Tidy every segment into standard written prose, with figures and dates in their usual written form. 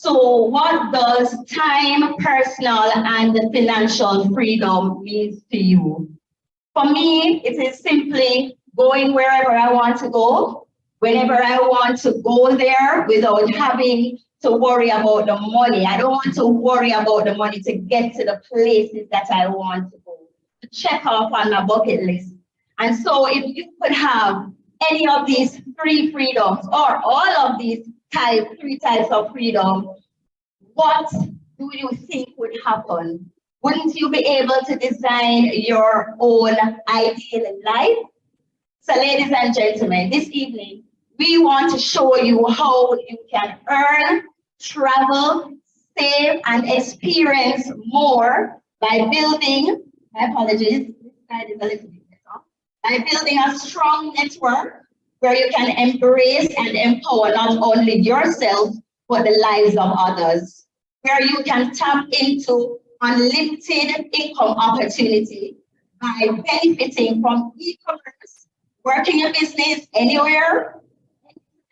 So what does time, personal, and financial freedom mean to you? For me, it is simply going wherever I want to go, whenever I want to go there without having to worry about the money. I don't want to worry about the money to get to the places that I want to go, to check off on my bucket list. And so if you could have any of these three freedoms or all of these three types of freedom, what do you think would happen? Wouldn't you be able to design your own ideal life? So ladies and gentlemen, this evening, we want to show you how you can earn, travel, save, and experience more by building, my apologies, this slide is a little bit better, by building a strong network where you can embrace and empower not only yourself, but the lives of others, where you can tap into unlimited income opportunity by benefiting from e-commerce, working a business anywhere,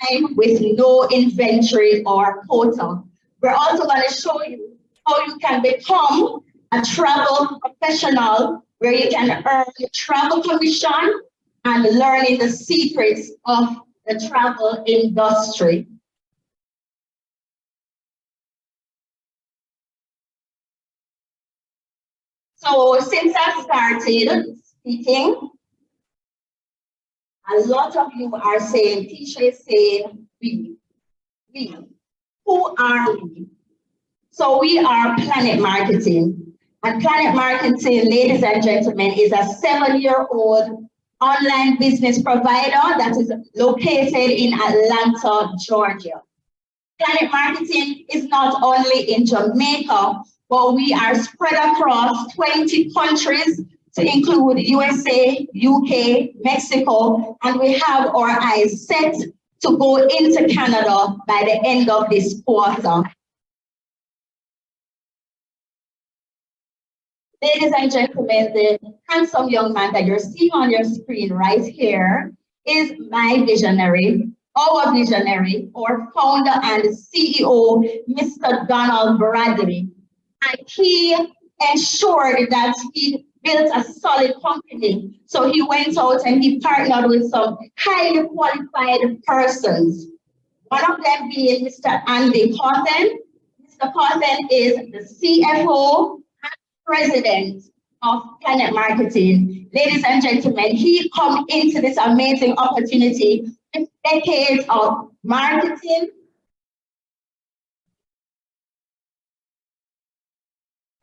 anytime, with no inventory or quota. We're also going to show you how you can become a travel professional where you can earn travel commission and learning the secrets of the travel industry. So since I started speaking, a lot of you are saying, Tisha is saying, we. Who are we? So we are Planet Marketing. And Planet Marketing, ladies and gentlemen, is a 7-year-old online business provider that is located in Atlanta, Georgia. Planet Marketing is not only in Jamaica, but we are spread across 20 countries to include USA, UK, Mexico, and we have our eyes set to go into Canada by the end of this quarter. Ladies and gentlemen, the handsome young man that you're seeing on your screen right here is my visionary, our visionary, our founder and CEO, Mr. Donald Bradley. And he ensured that he built a solid company. So he went out and he partnered with some highly qualified persons. One of them being Mr. Andy Cawthon. Mr. Cawthon is the CFO and president of Planet Marketing. Ladies and gentlemen, he come into this amazing opportunity with decades of marketing.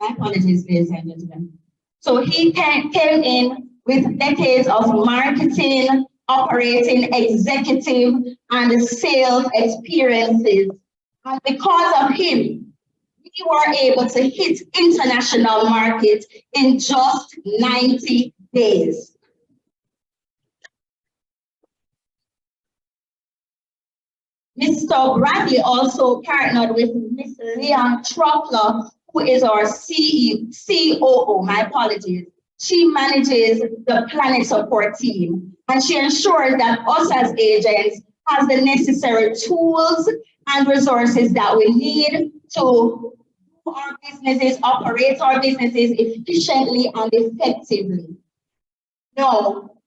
My apologies, ladies and gentlemen. So he came in with decades of marketing, operating, executive, and sales experiences. And because of him, we were able to hit international markets in just 90 days. Mr. Bradley also partnered with Ms. Leon Tropler, who is our COO, my apologies. She manages the Planet support team, and she ensures that us as agents have the necessary tools and resources that we need to do our businesses, operate our businesses efficiently and effectively. No,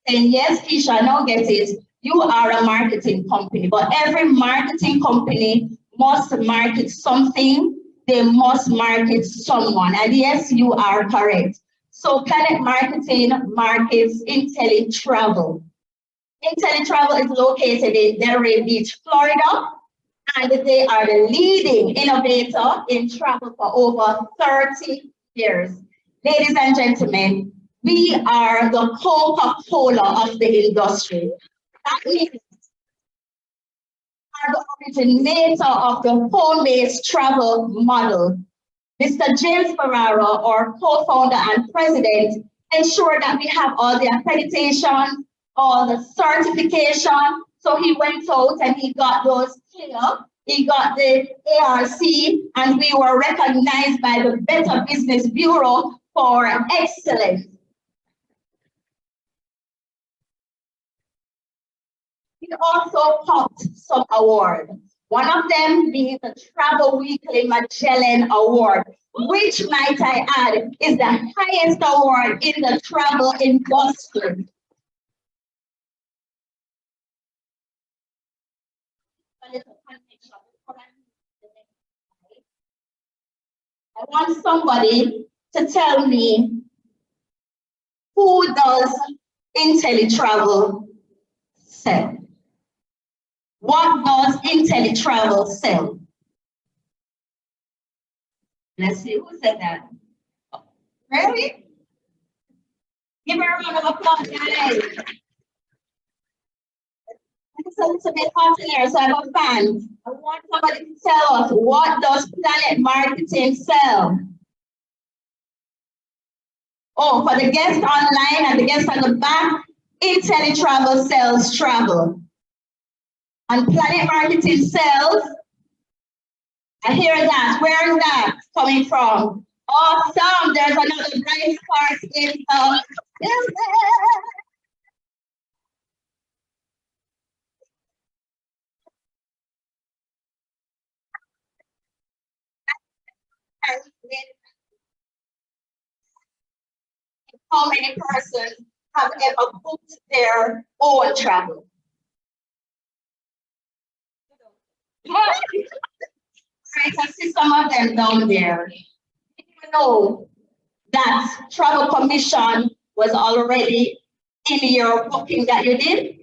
and yes, Keisha, now get it. You are a marketing company, but every marketing company must market something. They must market someone. And yes, you are correct. So Planet Marketing markets IntelliTravel. IntelliTravel is located in Delray Beach, Florida, and they are the leading innovator in travel for over 30 years. Ladies and gentlemen, we are the Coca-Cola of the industry. That means we are the originator of the home-based travel model. Mr. James Ferrara, our co-founder and president, ensured that we have all the accreditation, all the certification. So he went out and he got those clear. He got the ARC, and we were recognized by the Better Business Bureau for excellence. He also popped some awards. One of them being the Travel Weekly Magellan Award, which, might I add, is the highest award in the travel industry. I want somebody to tell me, who does IntelliTravel sell? What does IntelliTravel sell? Let's see who said that. Really? Give her a round of applause, guys. It's a little bit hot in here, so I have a fan. I want somebody to tell us, what does Planet Marketing sell? Oh, for the guests online and the guests on the back, IntelliTravel sells travel. And Planet Marketing sells, I hear that. Where is that coming from? Awesome. There's another bright spark in the building. How many persons have ever booked their own travel? I can see some of them down there. Did you know that travel commission was already in your booking that you did?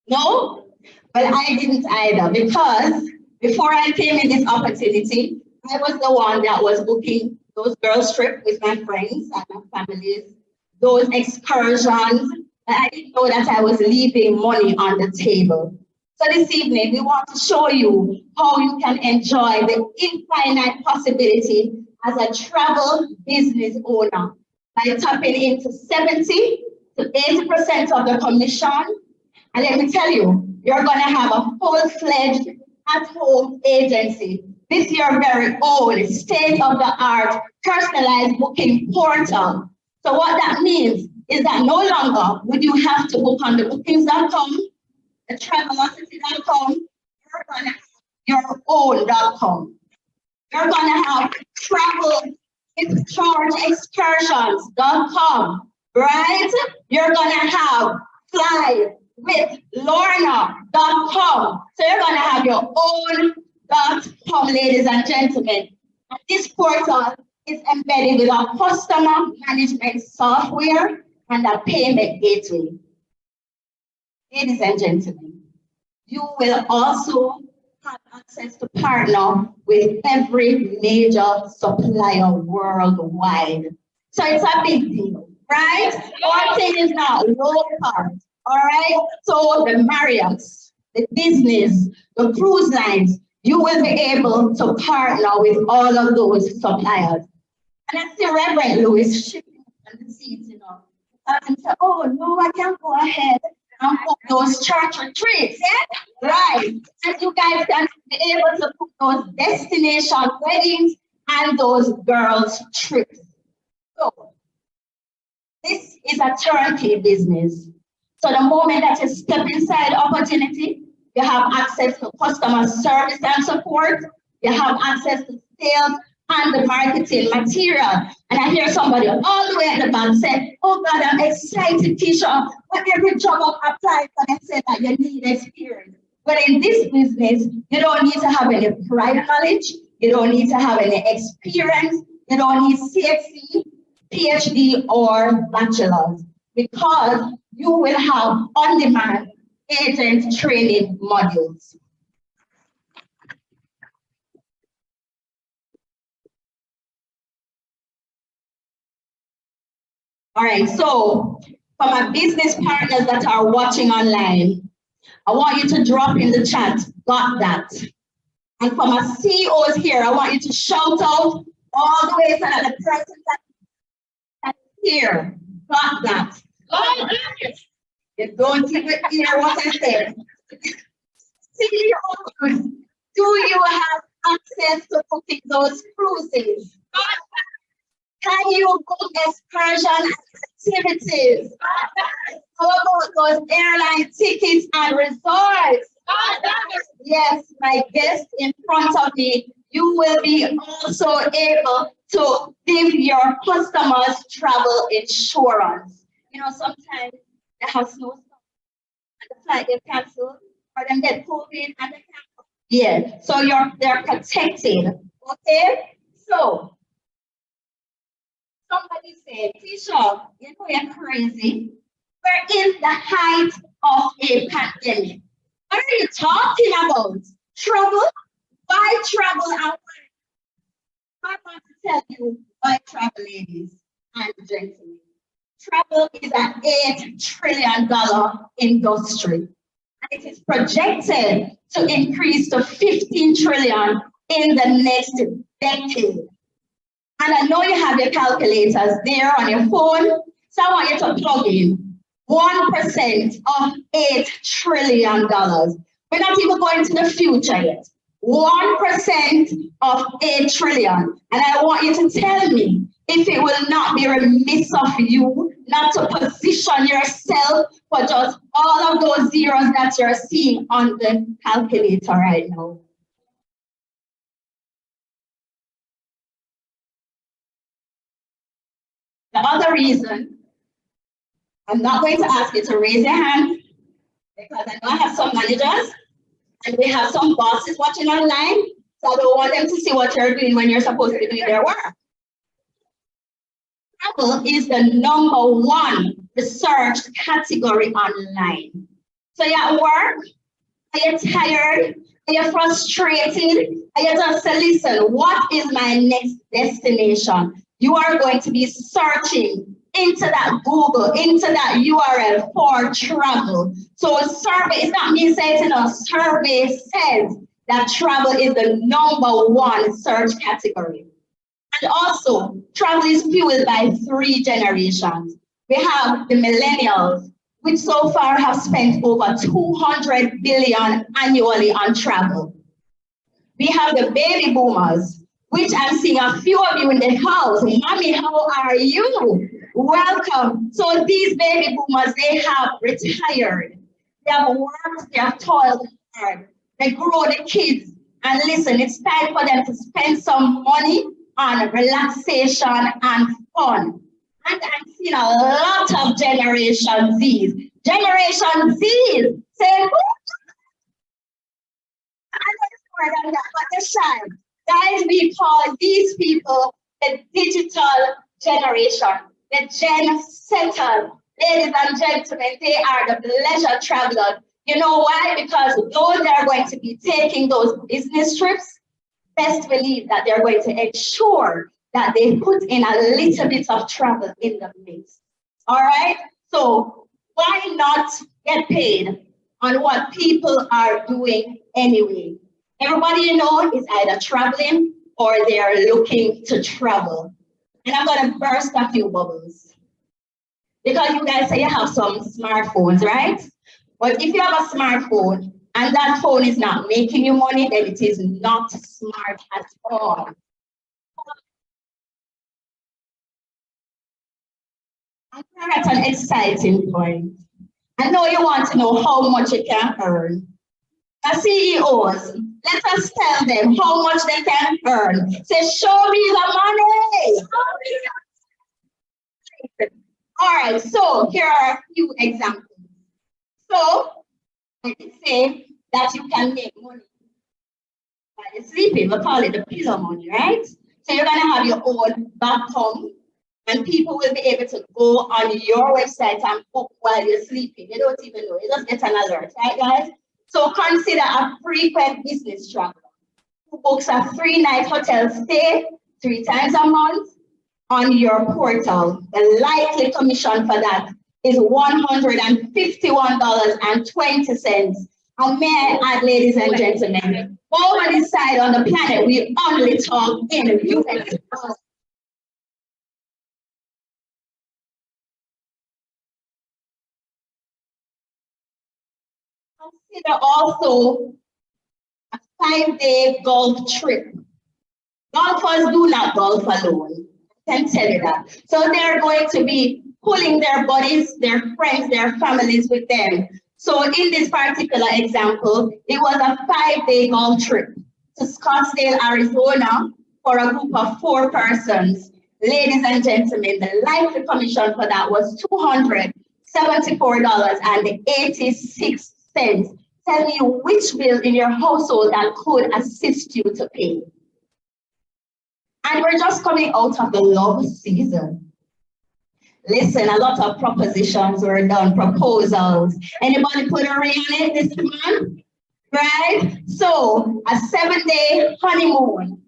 No? Well, I didn't either, because before I came in this opportunity, I was the one that was booking those girls' trips with my friends and my families, those excursions, and I didn't know that I was leaving money on the table. So this evening, we want to show you how you can enjoy the infinite possibility as a travel business owner by tapping into 70 to 80% of the commission. And let me tell you, you're going to have a full-fledged at-home agency. This is your very own state-of-the-art personalized booking portal. So what that means is that no longer would you have to book on the bookings.com, the travelocity.com, you're going to have your own.com. You're going to have travelwithchargeexcursions.com, right? You're going to have flywithlorna.com. So you're going to have your own.com, ladies and gentlemen. And this portal is embedded with our customer management software and a payment gateway. Ladies and gentlemen, you will also have access to partner with every major supplier worldwide. So it's a big deal, right? One thing is now low cost, all right? So the Marriotts, the Disneys, the cruise lines, you will be able to partner with all of those suppliers. And I see Reverend Lewis shipping on the seats, you know. And say, oh no, I can't go ahead and book those church retreats. Yeah? Right. And you guys can be able to book those destination weddings and those girls' trips. So this is a turnkey business. So the moment that you step inside opportunity, you have access to customer service and support, you have access to sales and the marketing material. And I hear somebody all the way at the back say, oh God, I'm excited, Keisha. But every job I've applied for, they say that you need experience. But in this business, you don't need to have any prior knowledge. You don't need to have any experience. You don't need CXC, PhD, or bachelor's, because you will have on-demand agent training modules. All right, so for my business partners that are watching online, I want you to drop in the chat, got that. And for my CEOs here, I want you to shout out all the way so that the person that's here, got that. You don't even hear what I said. CEOs, do you have access to booking those cruises? Can you book excursion activities? How about those airline tickets and resorts? Yes, my guest in front of me, you will be also able to give your customers travel insurance. You know, sometimes they have snowstorm and the flight get canceled or them get COVID and they can't. Yeah, so they're protected. Okay, so somebody said, Tisha, you know you're crazy. We're in the height of a pandemic. What are you talking about? Trouble? Why travel and why? I want to tell you why travel, ladies and gentlemen. Travel is an $8 trillion industry. And it is projected to increase to 15 trillion in the next decade. And I know you have your calculators there on your phone, so I want you to plug in 1% of $8 trillion. We're not even going to the future yet. 1% of 8 trillion. And I want you to tell me if it will not be remiss of you not to position yourself for just all of those zeros that you're seeing on the calculator right now. The other reason, I'm not going to ask you to raise your hand because I know I have some managers and we have some bosses watching online, so I don't want them to see what you're doing when you're supposed to be doing their work. Travel is the #1 researched category online. So you're at work, are you tired? Are you frustrated? Are you just say, listen, what is my next destination? You are going to be searching into that Google, into that URL for travel. So a survey, it's not me saying it, a survey says that travel is the #1 search category. And also, travel is fueled by 3 generations. We have the millennials, which so far have spent over 200 billion annually on travel. We have the baby boomers, which I'm seeing a few of you in the house. Mommy, how are you? Welcome. So these baby boomers, they have retired. They have worked, they have toiled hard. They grow the kids. And listen, it's time for them to spend some money on relaxation and fun. And I'm seeing a lot of Generation Z's. Generation Z's say, but they're shy. Guys, we call these people the digital generation, the Gen Setters. Ladies and gentlemen, they are the pleasure travelers. You know why? Because those that are going to be taking those business trips, best believe that they're going to ensure that they put in a little bit of travel in the mix. All right? So why not get paid on what people are doing anyway? Everybody you know is either traveling or they are looking to travel. And I'm going to burst a few bubbles. Because you guys say you have some smartphones, right? But if you have a smartphone and that phone is not making you money, then it is not smart at all. And we're at an exciting point. I know you want to know how much you can earn. The CEOs, let us tell them how much they can earn. Say, show me the money. All right, so here are a few examples. So, I can say that you can make money by sleeping. We call it the pillow money, right? So you're going to have your own back home, and people will be able to go on your website and book while you're sleeping. They don't even know. You just get an alert, right, guys? So consider a frequent business traveler who books a 3-night hotel stay 3 times a month on your portal. The likely commission for that is $151.20. And may I add, ladies and gentlemen, over this side on the planet, we only talk in US dollars. Consider also a 5-day golf trip. Golfers do not golf alone. I can tell you that. So they're going to be pulling their buddies, their friends, their families with them. So in this particular example, it was a 5-day golf trip to Scottsdale, Arizona for a group of 4 persons. Ladies and gentlemen, the likely commission for that was $274.86. Tell me which bill in your household that could assist you to pay. And we're just coming out of the love season. Listen, a lot of propositions were done, proposals. Anybody put a ring on it this month? Right? So, a 7-day honeymoon,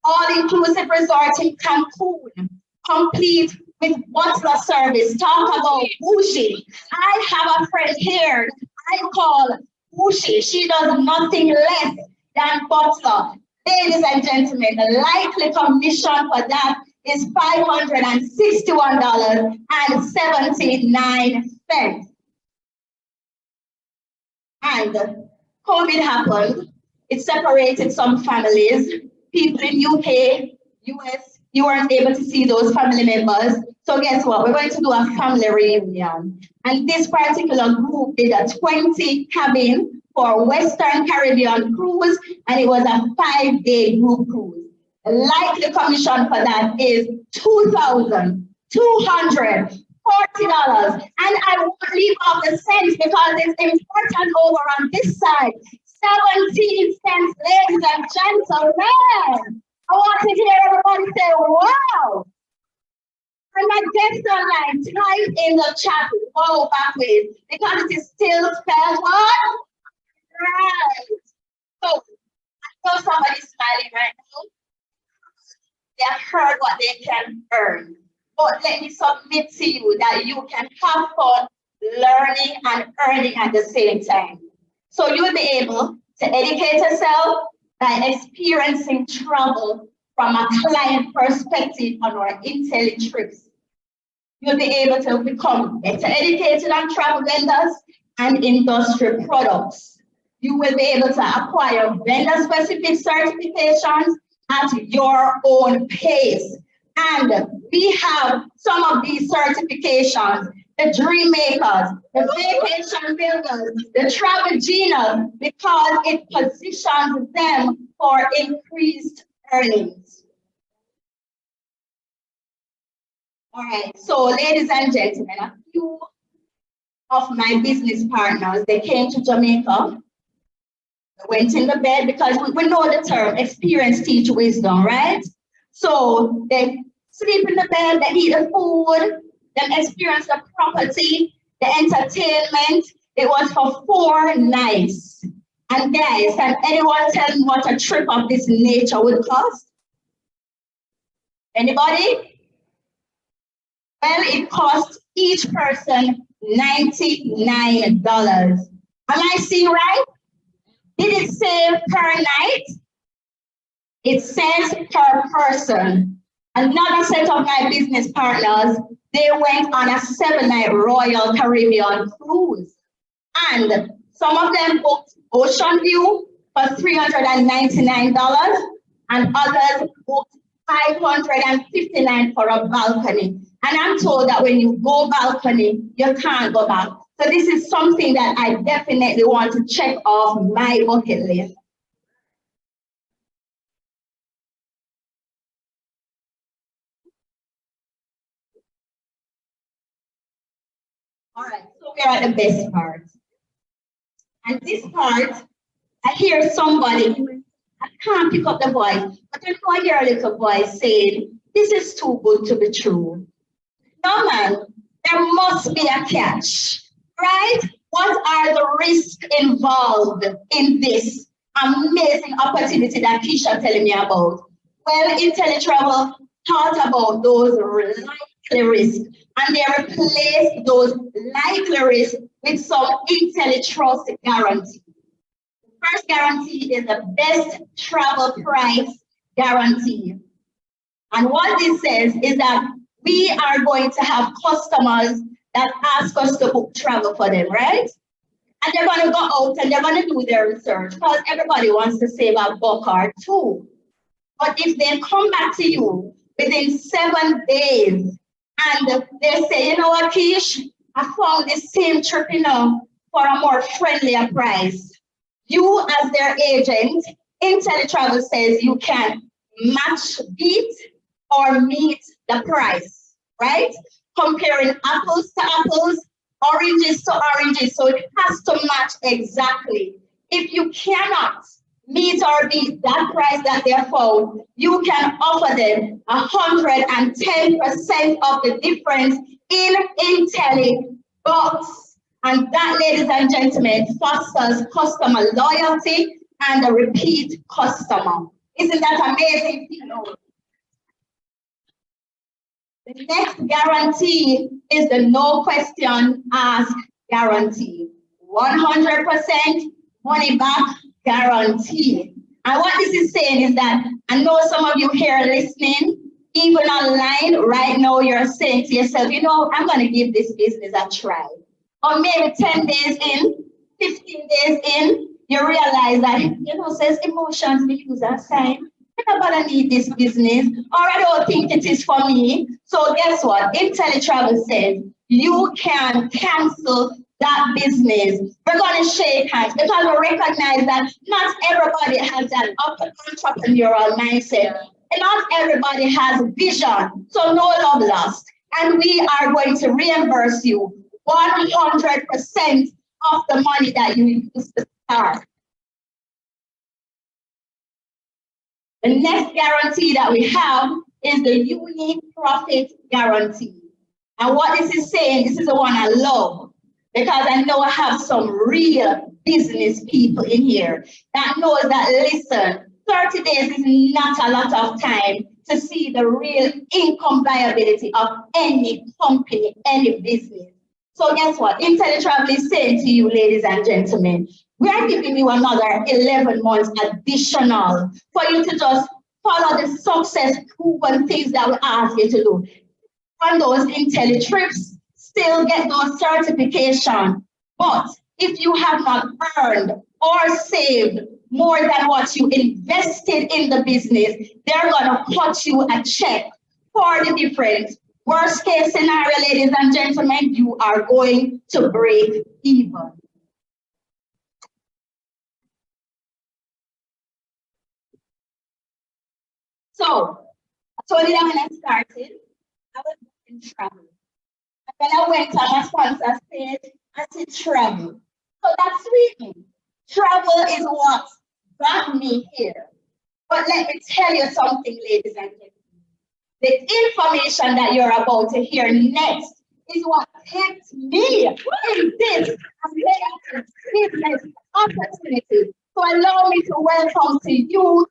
all-inclusive resort in Cancun, complete with butler service. Talk about Wushi. I have a friend here I call Wushi. She does nothing less than butler. Ladies and gentlemen, the likely commission for that is $561.79. And COVID happened. It separated some families. People in UK, US, you weren't able to see those family members. So guess what? We're going to do a family reunion. And this particular group did a 20 cabin for Western Caribbean cruise, and it was a 5-day group cruise. The likely commission for that is $2,240. And I won't leave off the cents because it's important over on this side. 17 cents, ladies and gentlemen. I want to hear everybody say, wow. And my guests online, type in the chat, wow, backwards, because it is still spelled what? Right. So, I know somebody's smiling right now. They have heard what they can earn. But let me submit to you that you can have fun learning and earning at the same time. So you will be able to educate yourself by experiencing travel from a client perspective on our IntelliTrips. You'll be able to become better educated on travel vendors and industry products. You will be able to acquire vendor-specific certifications at your own pace. And we have some of these certifications, the Dream Makers, the Vacation Builders, the Travel Genius, because it positions them for increased earnings. All right, so ladies and gentlemen, a few of my business partners, they came to Jamaica, they went in the bed because we know the term, experience teach wisdom, right? So they sleep in the bed, they eat the food, then experience the property, the entertainment. It was for 4 nights. And guys, can anyone tell me what a trip of this nature would cost? Anybody? Well, it cost each person $99. Am I seeing right? Did it say per night? It says per person. Another set of my business partners, they went on a 7-night Royal Caribbean cruise. And some of them booked Ocean View for $399, and others booked $559 for a balcony. And I'm told that when you go balcony, you can't go back. So this is something that I definitely want to check off my bucket list. All right, so we're at the best part. And this part, I hear somebody, I can't pick up the voice, but I know I hear a little voice saying, this is too good to be true. No, man, there must be a catch, right? What are the risks involved in this amazing opportunity that Keisha telling me about? Well, IntelliTravel thought about those likely risks, and they replaced those likely risks with some IntelliTrust guarantee. The first guarantee is the best travel price guarantee. And what this says is that we are going to have customers that ask us to book travel for them, right? And they're going to go out and they're going to do their research because everybody wants to save a buck or two. But if they come back to you within 7 days and they say, you know what, Kish, I found this same trip, you know, for a more friendlier price. You, as their agent, IntelliTravel says you can match, beat, or meet the price, right? Comparing apples to apples, oranges to oranges, so it has to match exactly. If you cannot meet or beat that price that they found, you can offer them 110% of the difference in IntelliBox. And that, ladies and gentlemen, fosters customer loyalty and a repeat customer. Isn't that amazing? The next guarantee is the no question asked guarantee. 100% money back guarantee. And what this is saying is that I know some of you here listening, even online right now, you're saying to yourself, you know, I'm going to give this business a try. Or maybe 10 days in, 15 days in, you realize that, you know, says emotions we use as sign. I don't need this business, or I don't think it is for me. So guess what? IntelliTravel says you can cancel that business. We're going to shake hands because we recognize that not everybody has an entrepreneurial mindset. And not everybody has vision. So no love lost. And we are going to reimburse you 100% of the money that you used to start. The next guarantee that we have is the unique profit guarantee. And what this is saying, this is the one I love, because I know I have some real business people in here that knows that, listen, 30 days is not a lot of time to see the real income viability of any company, any business. So guess what? IntelliTravel is saying to you, ladies and gentlemen, we are giving you another 11 months additional for you to just follow the success proven things that we ask you to do. On those IntelliTrips, still get those certifications. But if you have not earned or saved more than what you invested in the business, they're going to cut you a check for the difference. Worst case scenario, ladies and gentlemen, you are going to break even. So, I told you that when I started, I was in travel. And when I went on, my sponsor said, I said travel. So that's sweet. Travel is what got me here. But let me tell you something, ladies and gentlemen. The information that you're about to hear next is what kept me in this business opportunity. So allow me to welcome to you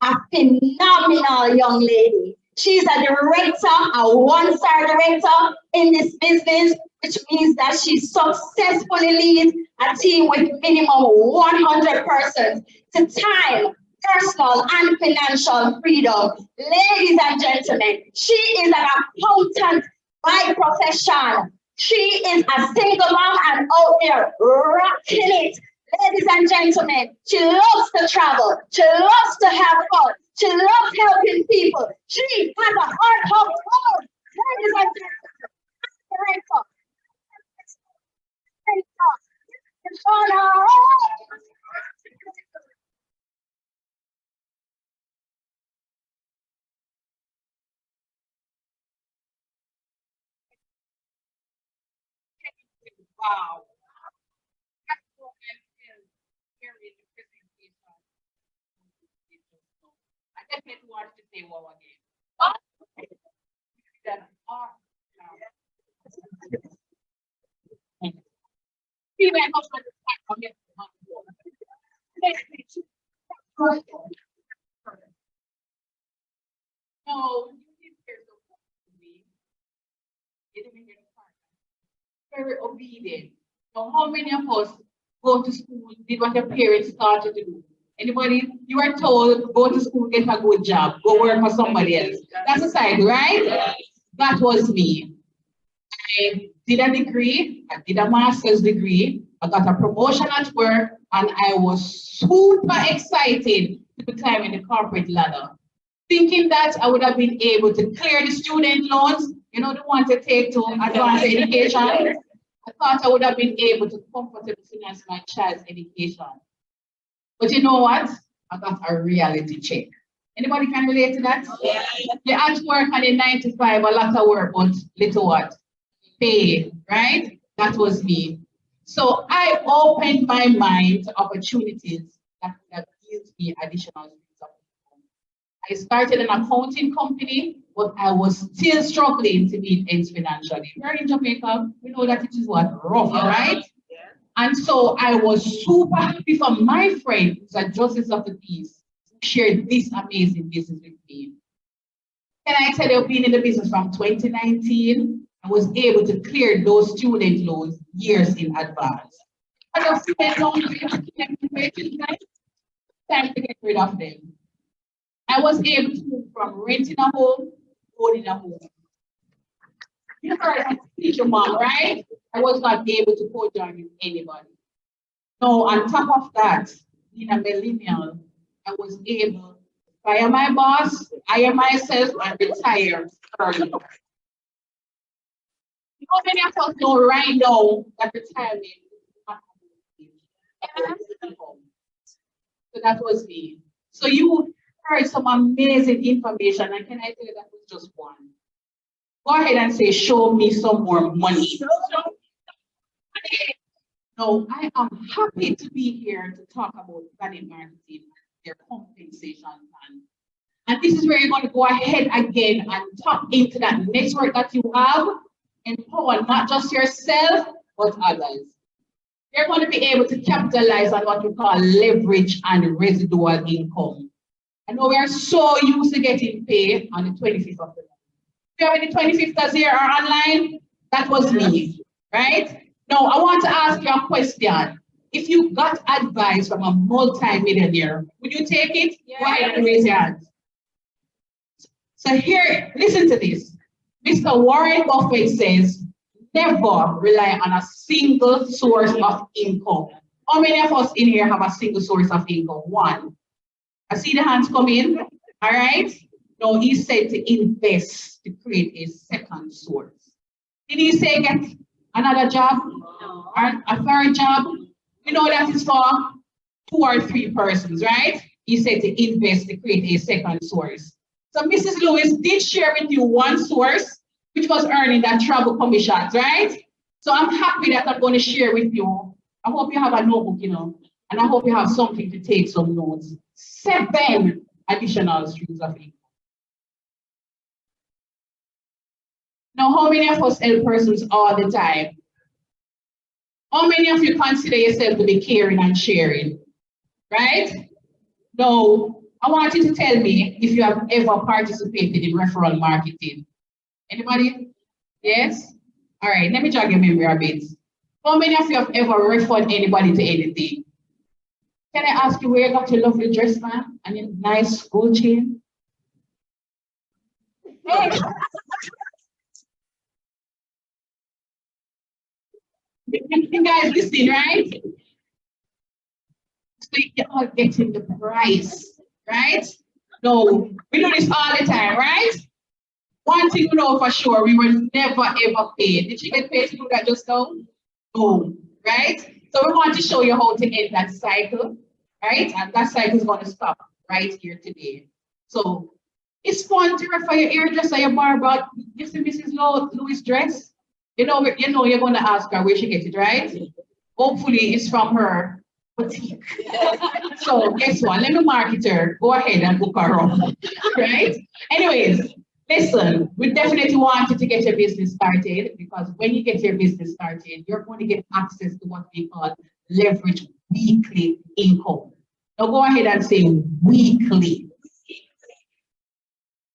a phenomenal young lady. She's a director, a one-star director in this business, which means that she successfully leads a team with minimum 100 persons to time, personal, and financial freedom. Ladies and gentlemen, she is an accountant by profession. She is a single mom and out there rocking it. Ladies and gentlemen, she loves to travel. She loves to have fun. She loves helping people. She has a heart of gold. Ladies and gentlemen, wow. I definitely want to say wow again. No, very obedient. Now, how many of us go to school, did what your parents started to do? Anybody, you were told, go to school, get a good job, go work for somebody else. That's society, right? That was me. I did a degree, I did a master's degree, I got a promotion at work, and I was super excited to climb in the corporate ladder. Thinking that I would have been able to clear the student loans, you know, the ones to take to advanced education. I thought I would have been able to comfortably finance my child's education. But you know what? I got a reality check. Anybody can relate to that? Yeah. You had to work on a 9 to 5, a lot of work, but little what? Pay, right? That was me. So I opened my mind to opportunities that would have given me additional streams of income. I started an accounting company, but I was still struggling to meet ends financially. We're in Jamaica, we know that it is what? Rough, right? And so I was super happy for my friend, who's a justice of the peace, who shared this amazing business with me. Can I tell you, being in the business from 2019, I was able to clear those student loans years in advance. I just spent long time to get rid of them. I was able to move from renting a home, owning a home. You heard I teach your mom, right? I was not able to co-join with anybody. No, on top of that, being a millennial, I was able to fire my boss, hire myself, and retire early. How many of us know right now that retirement is not happening? So that was me. So you heard some amazing information, and can I tell you that was just one? Go ahead and say, show me some more money. No, I am happy to be here to talk about Planet Marketing, their compensation plan. And this is where you're going to go ahead again and tap into that network that you have, empower not just yourself, but others. You're going to be able to capitalize on what we call leverage and residual income. I know we are so used to getting paid on the 25th of the month. If you have any 25th as here or online, that was me, right? Now, I want to ask you a question. If you got advice from a multi-millionaire, would you take it? Yeah. Go ahead and raise your hand. So here, listen to this. Mr. Warren Buffett says, never rely on a single source of income. How many of us in here have a single source of income? One. I see the hands come in. All right. No, he said to invest to create a second source. Did he say get another job? No. Or a third job? We know that is for 2 or 3 persons, right? He said to invest to create a second source. So Mrs. Lewis did share with you one source, which was earning that travel commissions, right? So I'm happy that I'm going to share with you. I hope you have a notebook, and I hope you have something to take some notes. 7 additional streams of income. Now, how many of us help persons all the time? How many of you consider yourself to be caring and sharing? Right? Now, I want you to tell me if you have ever participated in referral marketing. Anybody? Yes? All right, let me jog your memory a bit. How many of you have ever referred anybody to anything? Can I ask you where you got your lovely dress, man, and your nice gold chain? Hey. You guys listen, right? So you're all getting the price, right? No, we do this all the time, right? One thing we know for sure, we were never ever paid. Did you get paid to do that just now? No, right? So we want to show you how to end that cycle, right? And that cycle is going to stop right here today. So it's fun to refer your hairdresser, your barber. You see Mrs. Lewis' dress? You know you're going to ask her where she gets it, right? Hopefully it's from her boutique. So guess what? Let me market her. Go ahead and book her up, right? Anyways, listen, we definitely want you to get your business started, because when you get your business started, you're going to get access to what we call leverage weekly income. Now go ahead and say weekly.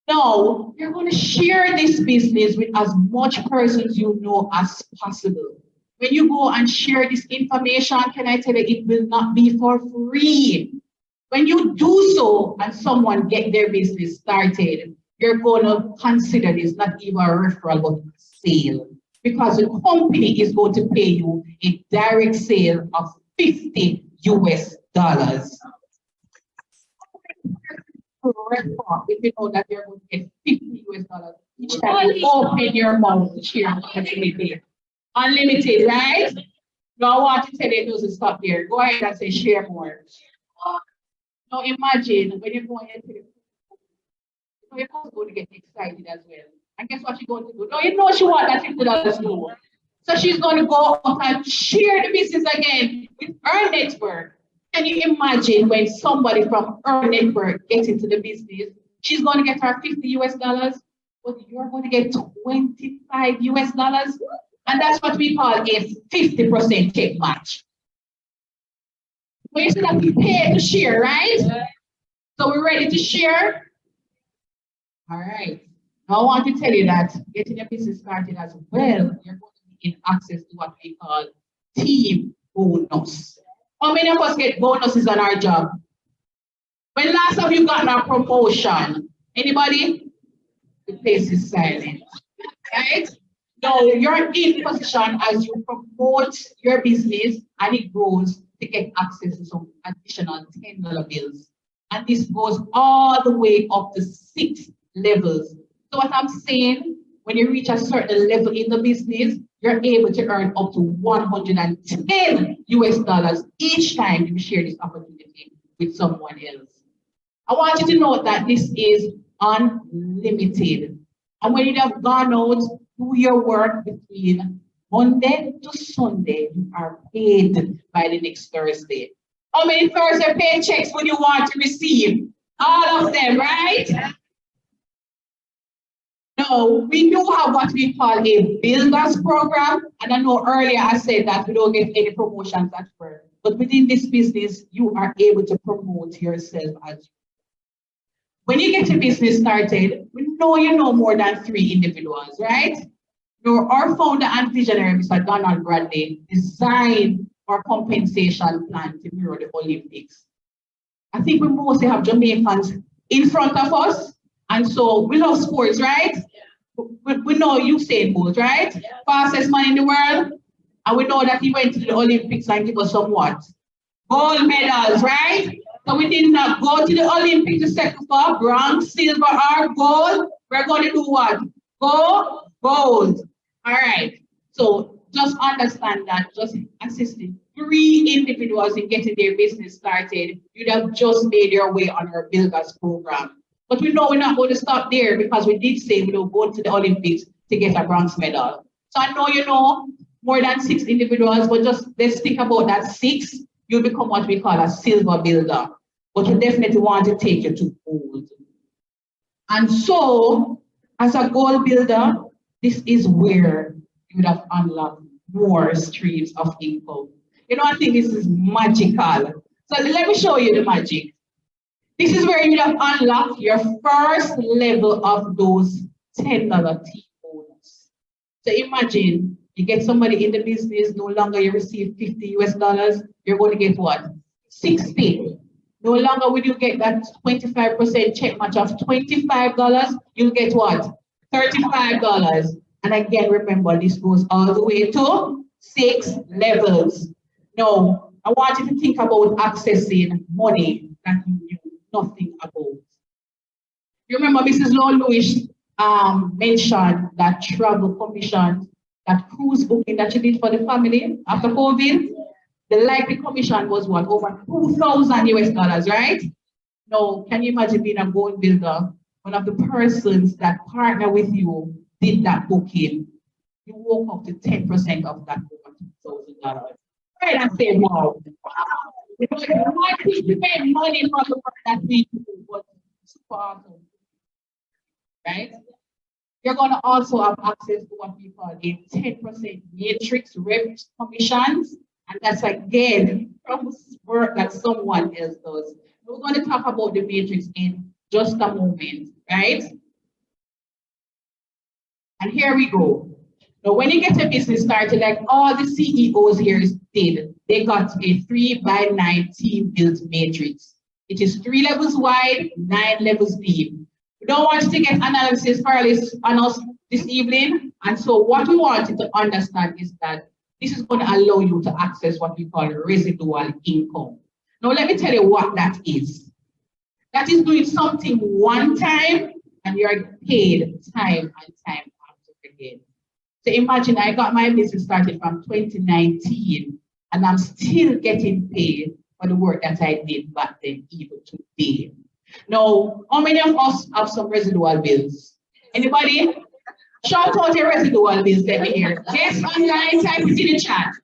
Now, you're going to share this business with as much persons you know as possible. When you go and share this information, can I tell you, it will not be for free. When you do so and someone get their business started, you're going to consider this not even a referral, but a sale. Because the company is going to pay you a direct sale of $50 US. If you know that you're going to get $50 US each time you open your mouth to share opportunity. Unlimited, right? Now I want to tell you those to stop there. Go ahead and say share more. Now imagine when you're going into the you're going to get excited as well. And guess what she's going to do? No, you know she wants that $50 too. So she's going to go out and share the business again with her network. Can you imagine when somebody from her network gets into the business, she's going to get her $50, but you're going to get $25. And that's what we call a 50% check match. So you should have to pay to share, right? So we're ready to share? All right. Now I want to tell you that getting your business started as well, you're going to be in access to what we call team bonus. How many of us get bonuses on our job? When last time you got a promotion? Anybody? The place is silent. Right? No, you're in position as you promote your business and it grows to get access to some additional $10 bills. And this goes all the way up to 6 levels. So what I'm saying, when you reach a certain level in the business, you're able to earn up to $110 each time you share this opportunity with someone else. I want you to know that this is unlimited. And when you have gone out, do your work between Monday to Sunday, you are paid by the next Thursday. How many Thursday paychecks would you want to receive? All of them, right? No, we do have what we call a builders program. And I know earlier I said that we don't get any promotions at first. But within this business, you are able to promote yourself as when you get your business started, we know you know more than 3 individuals, right? Our founder and visionary, Mr. Donald Bradley, designed our compensation plan to mirror the Olympics. I think we mostly have Jamaicans in front of us, and so we love sports, right? We know Usain Bolt, right? Fastest man in the world, and we know that he went to the Olympics and give us some what? Gold medals, right? So we did not go to the Olympics to settle for bronze, silver, or gold. We're going to do what? Go gold. All right. So just understand that just assisting 3 individuals in getting their business started, you'd have just made your way on our Builders program. But we know we're not going to stop there because we did say we don't go to the Olympics to get a bronze medal. So I know you know more than 6 individuals, but just let's think about that 6. You'll become what we call a silver builder. But we definitely want to take you to gold. And so, as a gold builder, this is where you would have unlocked more streams of income. You know, I think this is magical. So let me show you the magic. This is where you would have unlocked your first level of those $10 team bonus. So imagine you get somebody in the business, no longer you receive $50, you're going to get what? 60. No longer will you get that 25% check match of $25, you'll get what? $35. And again, remember, this goes all the way to 6 levels. Now, I want you to think about accessing money that you knew nothing about. You remember Mrs. Lone Lewis mentioned that travel commission, that cruise booking that she did for the family after COVID. The likely commission was what? Over $2,000, right? Now, can you imagine being a gold builder? One of the persons that partner with you did that booking. You woke up to 10% of that over $2,000. Right, and say, wow. We spend money for the work that we do, but it's awesome. Right? You're going to also have access to what we call a 10% matrix revenue commissions. And that's again from work that someone else does. We're going to talk about the matrix in just a moment, right? And here we go. Now, when you get a business started, like all the CEOs here did, they got a 3x9 team built matrix. It is 3 levels wide, 9 levels deep. We don't want you to get analysis paralysis on us this evening. And so what we want you to understand is that this is going to allow you to access what we call residual income. Now, let me tell you what that is. That is doing something one time and you're paid time and time after again. So imagine I got my business started from 2019 and I'm still getting paid for the work that I did back then, even today. Now, how many of us have some residual bills? Anybody? Shout out your residual bills, let me hear. Yes, online, type it in the chat.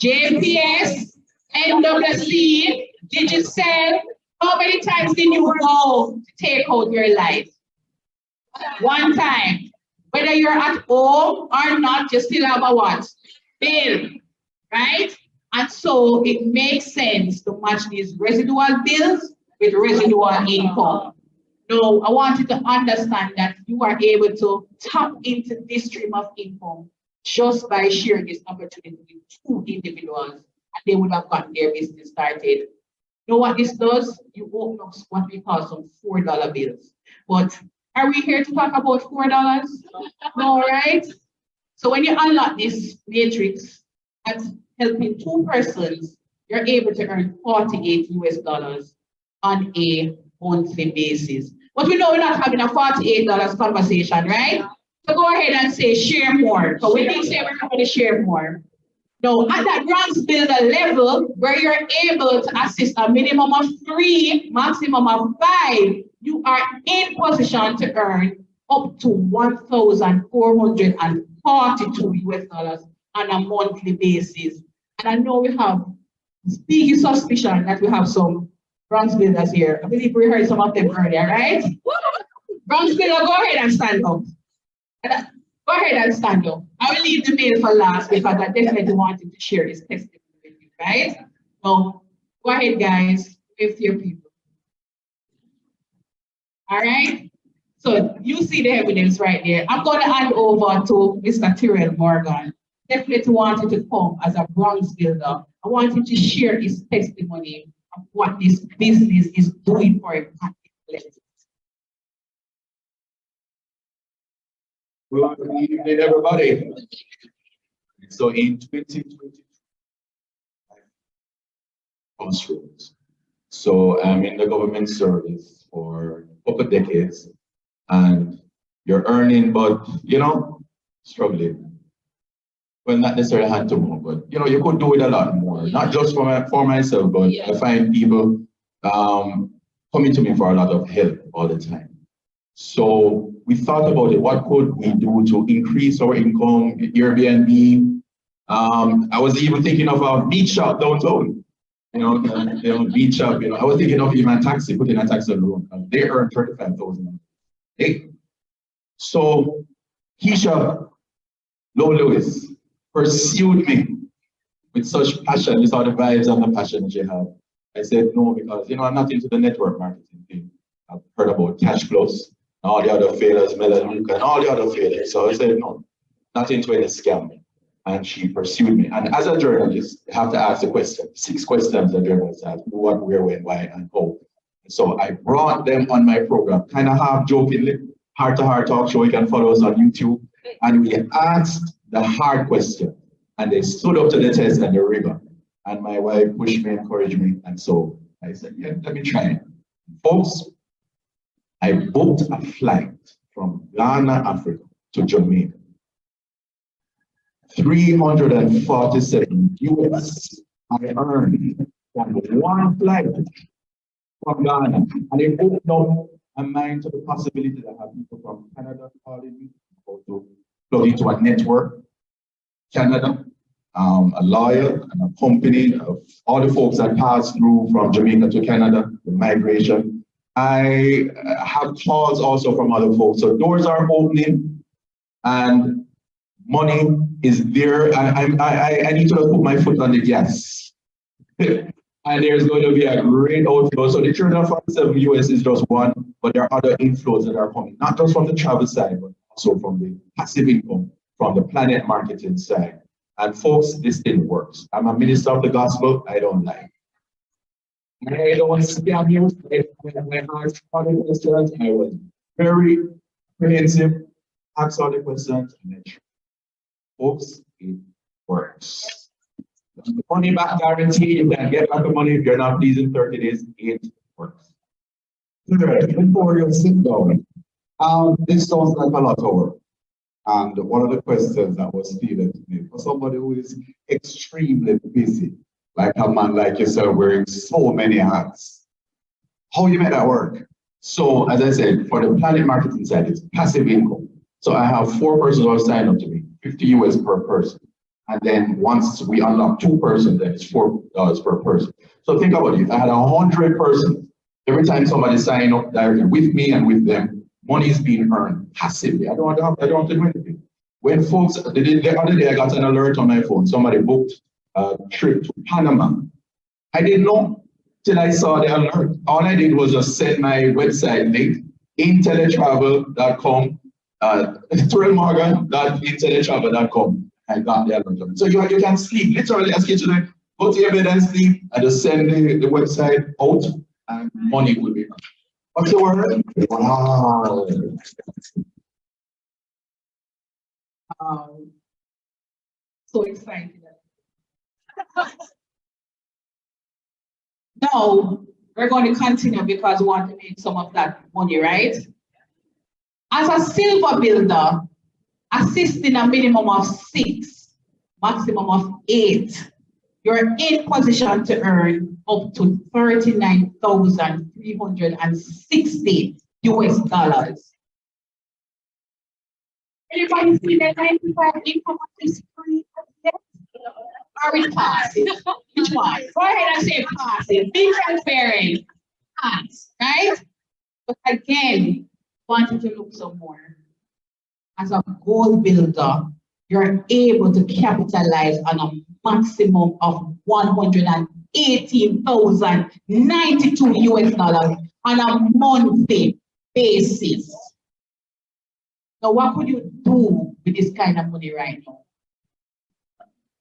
JPS, NWC, Digicel, how many times did you go to take out your life? One time. Whether you're at home or not, you still have a what? Bill, right? And so it makes sense to match these residual bills with residual income. No, I want you to understand that you are able to tap into this stream of income just by sharing this opportunity with two individuals, and they would have gotten their business started. You know what this does? You open up what we call some $4 bills. But are we here to talk about $4? No, right? So when you unlock this matrix at helping two persons, you're able to earn 48 US dollars on a monthly basis. But we know we're not having a $48 conversation, right? So go ahead and say share more. So we did say we're going to share more. Now, at that bronze builder level, where you're able to assist a minimum of 3, maximum of 5, you are in position to earn up to 1,442 US dollars on a monthly basis. And I know we have big suspicion that we have some bronze builders here. I believe we heard some of them earlier, right? Bronze builder, go ahead and stand up. Go ahead and stand up. I will leave the mail for last because I definitely wanted to share this testimony with you, right? So go ahead, guys, with your people. All right. So you see the evidence right there. I'm going to hand over to Mr. Tyrell Morgan. Definitely wanted to come as a bronze builder. I wanted to share his testimony of what this business is doing for him. Well, good evening, everybody. So in 2020, Crossroads. So I'm in the government service for a couple of decades, and you're earning, but struggling. Well, not necessarily had to more, but you could do it a lot more. Not just for myself, but I find people coming to me for a lot of help all the time. So we thought about it. What could we do to increase our income? Airbnb. I was even thinking of a beach shop downtown. Beach shop. I was thinking of even a taxi, putting a taxi on the road. They earn 35,000. Hey. So Keisha Low Lewis pursued me with such passion. You saw the vibes and the passion that she had. I said no because I'm not into the network marketing thing. I've heard about cash flows. All the other failures, Melaleuca, and all the other failures. So I said, no, not into any scam. And she pursued me. And as a journalist, you have to ask the question, 6 questions a journalist asks: who, what, where, when, why, and how. So I brought them on my program, kind of half jokingly, heart-to-heart talk show. You can follow us on YouTube. And we asked the hard question. And they stood up to the test and the rigor. And my wife pushed me, encouraged me. And so I said, yeah, let me try it. Folks, I booked a flight from Ghana, Africa to Jamaica. 347 US I earned on one flight from Ghana. And it opened up my mind to the possibility that I have people from Canada calling me to plug into a network. Canada, a lawyer and a company of all the folks that passed through from Jamaica to Canada, the migration. I have calls also from other folks. So doors are opening and money is there. I need to put my foot on the gas. And there's going to be a great outflow. So the 347 US is just one, but there are other inflows that are coming, not just from the travel side, but also from the passive income, from the planet marketing side. And folks, this thing works. I'm a minister of the gospel. I don't lie. I don't want to scam you. When I asked all the questions, I was very comprehensive, asked all the questions, and then, folks, it works. The money back guarantee, you can get back the money if you're not pleased in 30 days, it works. Before you sit down, this sounds like a lot of work. And one of the questions that was feeded to me, for somebody who is extremely busy, like a man like yourself wearing so many hats, how you make that work? So as I said, for the Planet Marketing side, it's passive income. So I have 4 persons who have signed up to me, 50 US per person. And then once we unlock 2 persons, then it's $4 per person. So think about it. If I had 100 persons, every time somebody sign up directly with me and with them, money is being earned passively. I don't have to do anything. When folks, the other day I got an alert on my phone. Somebody booked a trip to Panama. I didn't know till I saw the alert. All I did was just send my website link, inteletravel.com, terrellmorgan.inteletravel.com. I got the alert. So you can sleep. Literally ask you to go to your bed and sleep and just send the website out and money will be earned. What's the word? Wow. So excited. Now, we're going to continue because we want to make some of that money, right? As a silver builder, assisting a minimum of 6, maximum of 8, you're in position to earn up to $39,360 US. Anybody see that 95 income on this screen yet? Are we passing? Which one? Go ahead and say passing. Be transparent. Pass, right? But again, wanted to look some more. As a gold builder, you're able to capitalize on a maximum of $118,092 US on a monthly basis. Now, what could you do with this kind of money right now?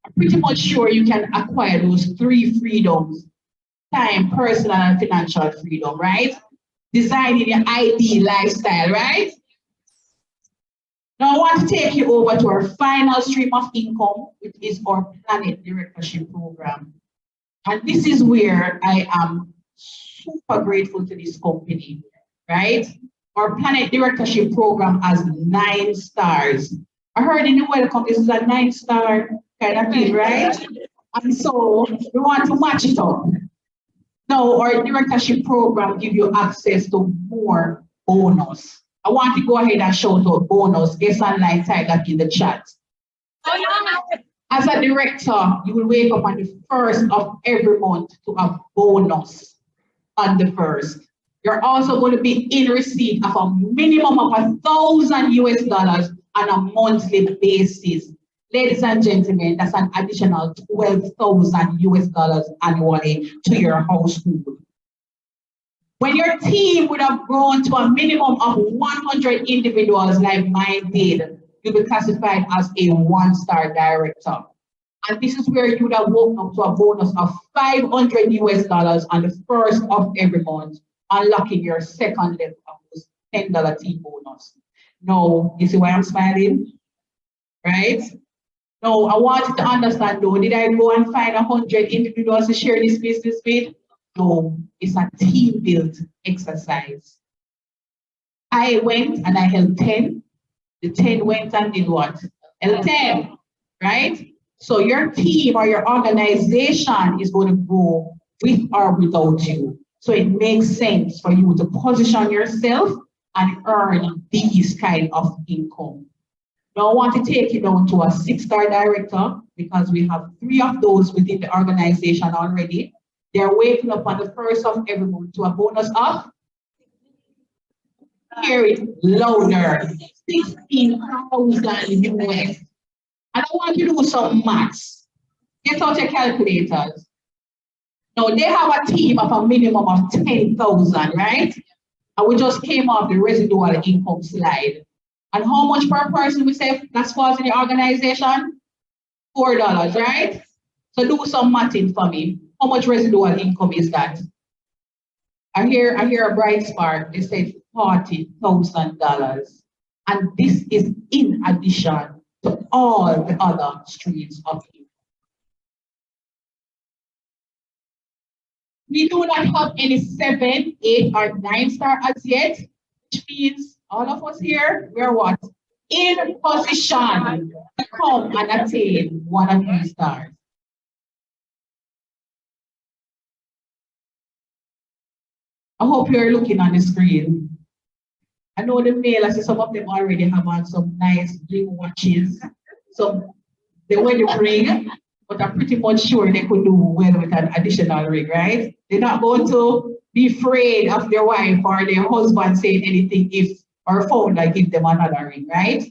I'm pretty much sure you can acquire those 3 freedoms: time, personal, and financial freedom, right? Designing your ideal lifestyle, right? Now I want to take you over to our final stream of income, which is our Planet Directorship Program. And this is where I am super grateful to this company, right? Our Planet Directorship Program has 9 stars. I heard in the welcome, this is a 9-star kind of thing, right? And so we want to match it up. Now, our directorship program gives you access to more bonus. I want to go ahead and shout out bonus. Guest online, type that in the chat. As a director, you will wake up on the 1st of every month to have bonus on the 1st. You're also going to be in receipt of a minimum of $1,000 US on a monthly basis. Ladies and gentlemen, that's an additional $12,000 US annually to your household. When your team would have grown to a minimum of 100 individuals like mine did, you'll be classified as a 1-star director. And this is where you would have woken up to a bonus of $500 US on the 1st of every month, unlocking your second level of this $10 team bonus. Now, you see why I'm smiling? Right? No, I want you to understand though, did I go and find 100 individuals to share this business with? No, it's a team built exercise. I went and I held 10. The 10 went and did what? Held 10, right? So your team or your organization is going to grow with or without you. So it makes sense for you to position yourself and earn these kind of income. Now I want to take you down to a 6-star director because we have 3 of those within the organization already. They're waking up on the 1st of every month to a bonus of, hear it louder, $16,000 US. And I want you to do some maths. Get out your calculators. Now they have a team of a minimum of 10,000, right? And we just came off the residual income slide. And how much per person we say that falls in the organization? $4, right? So do some mathing for me. How much residual income is that? I hear a bright spark. They said $40,000. And this is in addition to all the other streams of income. We do not have any 7, 8, or 9-star as yet, which means all of us here, we're what? in position to come and attain one of these stars. I hope you're looking on the screen. I know the male, I see some of them already have on some nice bling watches, some they wedding ring, but I'm pretty much sure they could do well with an additional ring, right? They're not going to be afraid of their wife or their husband saying anything if our founder give them another ring, right?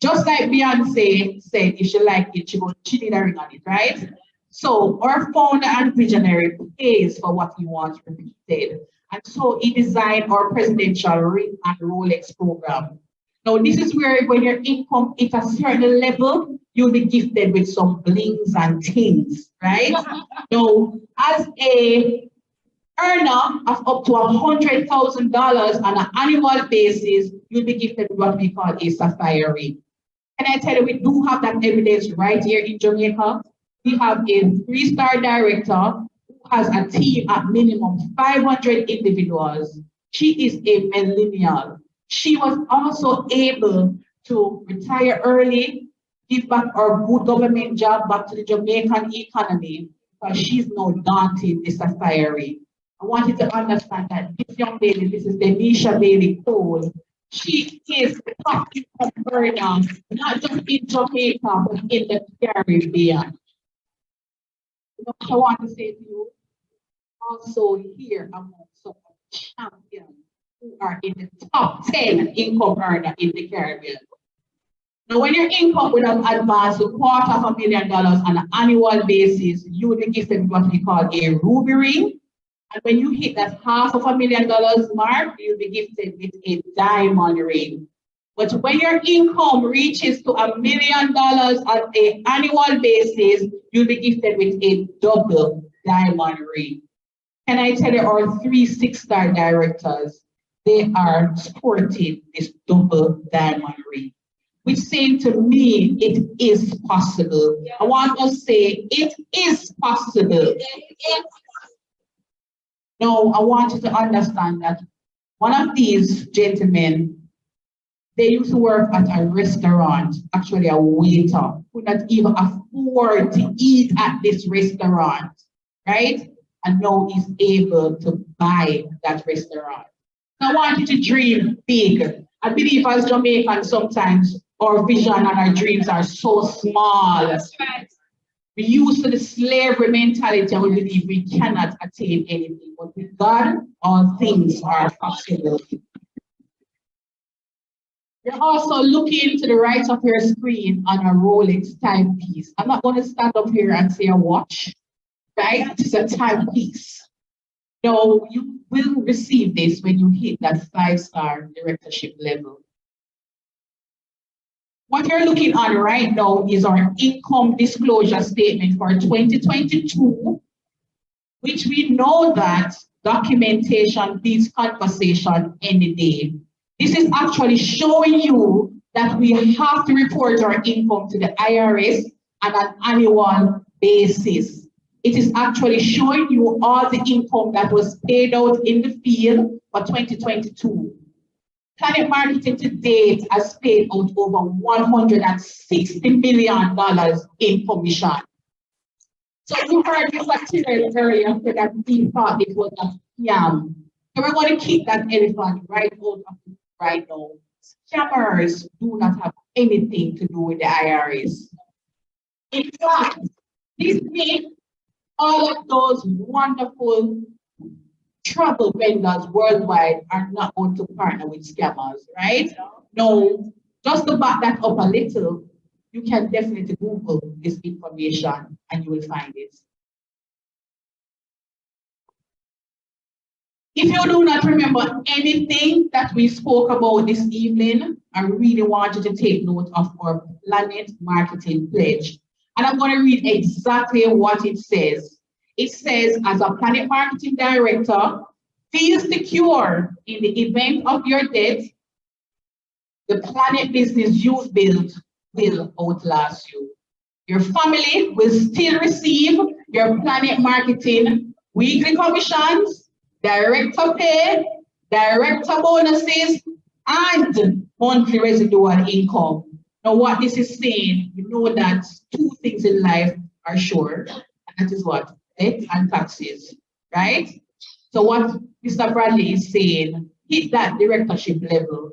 Just like Beyonce said, if she liked it, she need a ring on it, right? So our founder and visionary pays for what he wants repeated. And so he designed our presidential ring and Rolex program. Now, this is where when your income is a certain level, you'll be gifted with some blings and things, right? Now, as a earner of up to $100,000 on an annual basis, you'll be gifted what we call a sapphire ring. And I tell you, we do have that evidence right here in Jamaica. We have a 3-star director who has a team at minimum 500 individuals. She is a millennial. She was also able to retire early, give back our good government job back to the Jamaican economy, because she's now daunting the sapphire ring. I want you to understand that this young lady, this is Denisha Bailey Cole. She is the top income earner, not just in Jamaica, but in the Caribbean. What I want to say to you, also here among some champions who are in the top 10 income earner in the Caribbean. Now, when your income would have advanced to $250,000 on an annual basis, you would be gifted what we call a ruby ring. And when you hit that $500,000 mark, you'll be gifted with a diamond ring. But when your income reaches to $1 million on an annual basis, you'll be gifted with a double diamond ring. Can I tell you, our 3 6-star directors, they are sporting this double diamond ring, which saying to me, it is possible. I want to say, it is possible. Now, I want you to understand that one of these gentlemen, they used to work at a restaurant, actually a waiter, could not even afford to eat at this restaurant, right? And now he's able to buy that restaurant. So I want you to dream big. I believe as Jamaicans, sometimes our vision and our dreams are so small. That's right. We used to the slavery mentality and we believe we cannot attain anything. But with God, all things are possible. You're also looking to the right of your screen on a Rolex timepiece. I'm not going to stand up here and say a watch, right? It's a timepiece. No, you will receive this when you hit that 5-star directorship level. What you're looking on right now is our income disclosure statement for 2022, which we know that documentation beats conversation any day. This is actually showing you that we have to report our income to the IRS on an annual basis. It is actually showing you all the income that was paid out in the field for 2022. Planet Marketing to date has paid out over $160 million in commission. So you heard this material earlier that we thought it was a scam. So we're going to keep that elephant right out of it right now. Scammers do not have anything to do with the IRS. In fact, this week, all of those wonderful travel vendors worldwide are not going to partner with scammers, right? No, just to back that up a little, you can definitely Google this information and you will find it. If you do not remember anything that we spoke about this evening, I really want you to take note of our Planet Marketing Pledge. And I'm going to read exactly what it says. It says, as a Planet Marketing Director, feel secure in the event of your death, the Planet business you've built will outlast you. Your family will still receive your Planet Marketing weekly commissions, director pay, director bonuses, and monthly residual income. Now, what this is saying, you know that two things in life are sure, and that is what? Debt and taxes, right? So what Mr. Bradley is saying, hit that directorship level.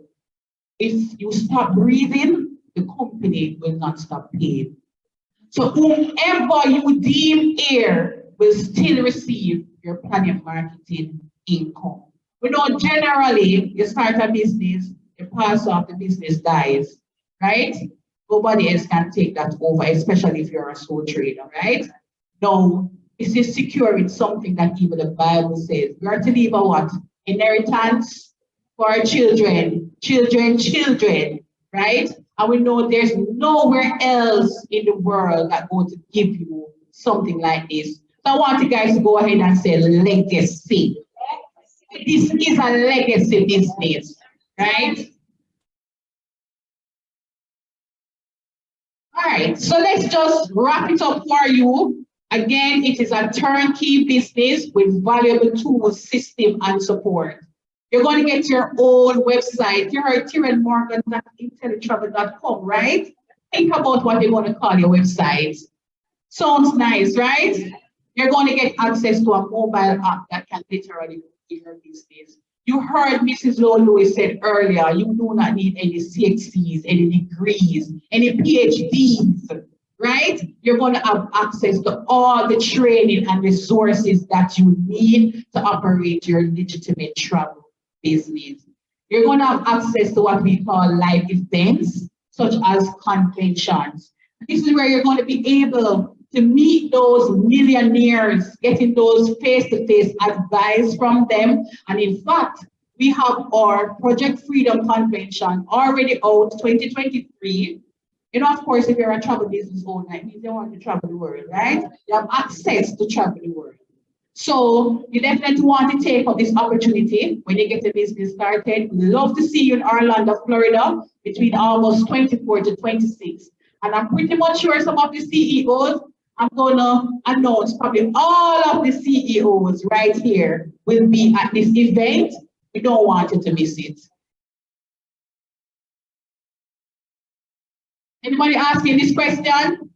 If you stop breathing, the company will not stop paying. So whomever you deem heir will still receive your Planet Marketing income. We know generally you start a business, you pass off, the business dies, right? Nobody else can take that over, especially if you're a sole trader, right? No, this is securing something that even the Bible says. We are to leave a what? Inheritance for our children, children, right? And we know there's nowhere else in the world that's going to give you something like this. So I want you guys to go ahead and say legacy. This is a legacy business, right? All right, so let's just wrap it up for you. Again, it is a turnkey business with valuable tools, system, and support. You're going to get your own website. You heard TyrellMorgan.intellitravel.com, right? Think about what you're going to call your website. Sounds nice, right? You're going to get access to a mobile app that can literally do your business. You heard Mrs. Lowe Lewis said earlier, you do not need any CXCs, any degrees, any PhDs, right? You're going to have access to all the training and resources that you need to operate your legitimate travel business. You're going to have access to what we call live events, such as conventions. This is where you're going to be able to meet those millionaires, getting those face-to-face advice from them. And in fact, we have our Project Freedom Convention already out 2023. You know, of course, if you're a travel business owner, it means you want to travel the world, right? You have access to travel the world. So you definitely want to take up this opportunity when you get the business started. We'd love to see you in Orlando, Florida, between August 24 to 26. And I'm pretty much sure some of the CEOs, I'm going to announce probably all of the CEOs right here will be at this event. We don't want you to miss it. Anybody asking this question?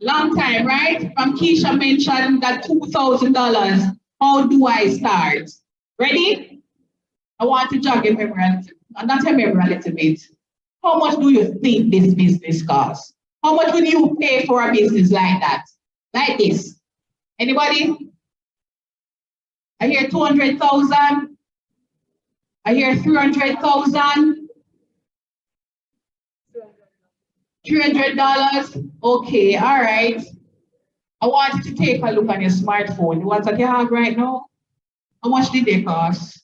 Long time, right? From Keisha mentioned that $2,000. How do I start? Ready? I want to jog your memory, not your memory a little bit. How much do you think this business costs? How much would you pay for a business like that? Like this? Anybody? I hear 200,000. I hear 300,000. $300. Okay, all right. I want you to take a look on your smartphone. The ones that you have right now. How much did they cost?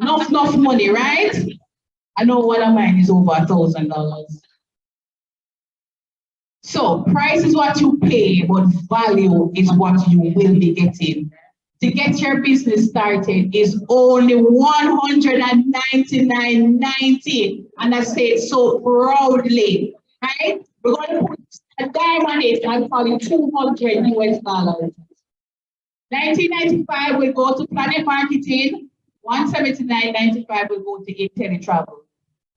Enough money, right? I know one of mine is over $1,000. So price is what you pay, but value is what you will be getting. To get your business started is only $199.90, and I say it so proudly, right? We're going to put a dime on it and call it $200 US. $19.95 will go to Planet Marketing. $179.95 will go to IntelliTravel.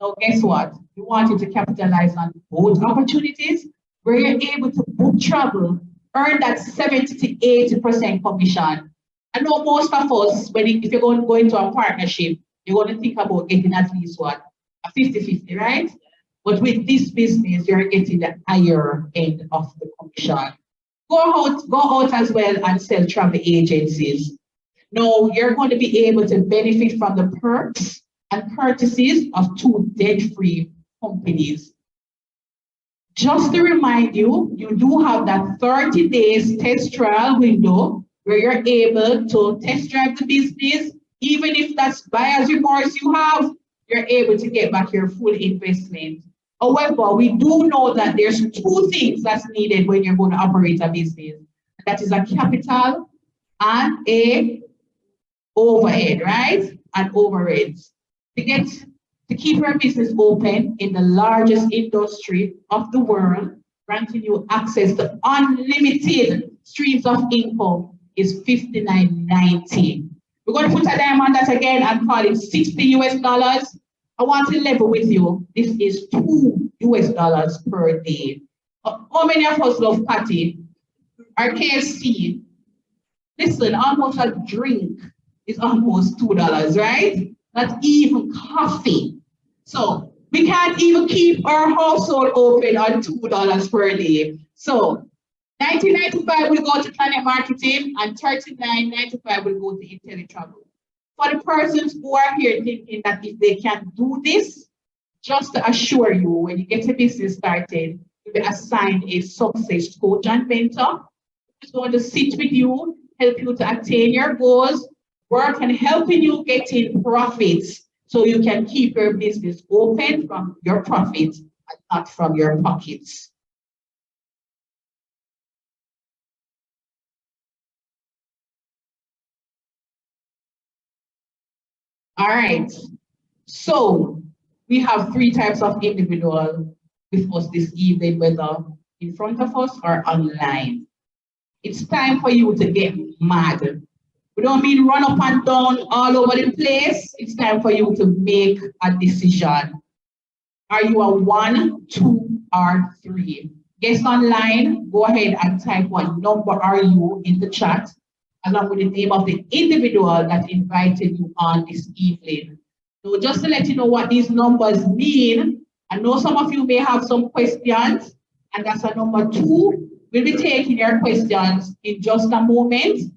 Now, guess what? We want you to capitalize on both opportunities where you're able to book travel, earn that 70 to 80% commission. I know most of us, if you're going to go into a partnership, you're going to think about getting at least what? A 50-50, right? But with this business, you're getting the higher end of the commission. Go out as well and sell travel agencies. Now, you're going to be able to benefit from the perks and courtesies of 2 debt-free companies. Just to remind you, you do have that 30 days test trial window where you're able to test drive the business. Even if that's buyer's remorse you have, you're able to get back your full investment. However, we do know that there's 2 things that's needed when you're going to operate a business. That is a capital and a overhead, right? And overheads. To keep your business open in the largest industry of the world, granting you access to unlimited streams of income is $59.90. We're going to put a dime on that again and call it 60 US dollars. I want to level with you. This is 2 US dollars per day. How many of us love patty or KFC? Listen, almost a drink is almost $2, right? Not even coffee. So we can't even keep our household open on $2 per day. So $19.95 will go to Planet Marketing and $39.95 will go to IntelliTravel. For the persons who are here thinking that if they can do this, just to assure you, when you get a business started, you'll be assigned a success coach and mentor who's going to sit with you, help you to attain your goals, work and helping you get in profits so you can keep your business open from your profits and not from your pockets. All right, so we have 3 types of individual with us this evening, whether in front of us or online. It's time for you to get mad. We don't mean run up and down all over the place. It's time for you to make a decision. Are you a 1, 2, or 3? Guests online, go ahead and type what number are you in the chat, along with the name of the individual that invited you on this evening. So just to let you know what these numbers mean, I know some of you may have some questions, and that's a number 2. We'll be taking your questions in just a moment.